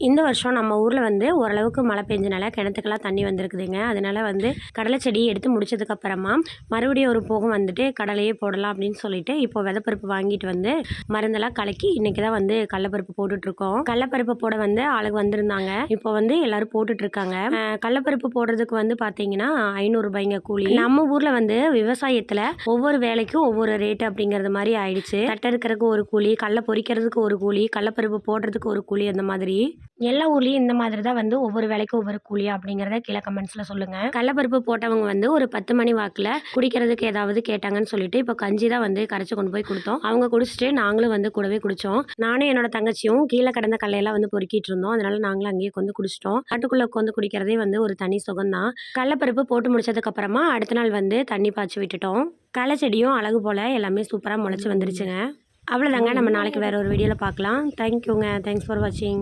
இந்த வருஷம் நம்ம ஊரில் வந்து ஓரளவுக்கு மழை பெஞ்சனால கிணத்துக்கெல்லாம் தண்ணி வந்திருக்குதுங்க. அதனால வந்து கடலை செடி எடுத்து முடிச்சதுக்கப்புறமா மறுபடியும் ஒரு போகம் வந்துட்டு கடலையே போடலாம் அப்படின்னு சொல்லிட்டு இப்போ விதைப்பருப்பு வாங்கிட்டு வந்து மருந்தெல்லாம் கலக்கி இன்றைக்கி தான் வந்து கடலப்பருப்பு போட்டுட்ருக்கோம். கடலப்பருப்பு போட வந்து ஆளுக்கு வந்திருந்தாங்க. இப்போ வந்து எல்லோரும் போட்டுட்ருக்காங்க. கடலப்பருப்பு போடுறதுக்கு வந்து பார்த்தீங்கன்னா 500 ரூபாய்ங்க கூலி. நம்ம ஊரில் வந்து விவசாயத்தில் ஒவ்வொரு வேலைக்கும் ஒவ்வொரு ரேட்டு அப்படிங்கிறது மாதிரி ஆயிடுச்சு. தட்டை இருக்கிறதுக்கு ஒரு கூலி, கடலை பொரிக்கிறதுக்கு ஒரு கூலி, கடலப்பருப்பு போடுறதுக்கு ஒரு கூலி, அந்த மாதிரி எல்லா ஊர்லேயும் இந்த மாதிரி தான் வந்து ஒவ்வொரு வேலைக்கும் ஒவ்வொரு கூலி அப்படிங்கிறத கீழே கமெண்ட்ஸில் சொல்லுங்கள். கடலப்பருப்பு போட்டவங்க வந்து ஒரு 10 மணி வாக்கில் குடிக்கிறதுக்கு ஏதாவது கேட்டாங்கன்னு சொல்லிட்டு இப்போ கஞ்சி தான் வந்து கரைச்சி கொண்டு போய் கொடுத்தோம். அவங்க குடிச்சிட்டு நாங்களும் வந்து கூடவே குடித்தோம். நானும் என்னோட தங்கச்சியும் கீழே கடந்த கல்லையெல்லாம் வந்து பொறுக்கிட்டு இருந்தோம். அதனால நாங்களும் அங்கேயே வந்து குடிச்சிட்டோம். காட்டுக்குள்ளே உட்காந்து குடிக்கிறதே வந்து ஒரு தனி சுகம் தான். கடலப்பருப்பு போட்டு முடிச்சதுக்கப்புறமா அடுத்த நாள் வந்து தண்ணி பாய்ச்சி விட்டுட்டோம். களை செடியும் அழகு போல் எல்லாமே சூப்பராக முளைச்சி வந்துருச்சுங்க. அவ்வளோதாங்க. நம்ம நாளைக்கு வேறு ஒரு வீடியோவில் பார்க்கலாம். தேங்க்யூங்க. தேங்க்ஸ் ஃபார் வாட்சிங்.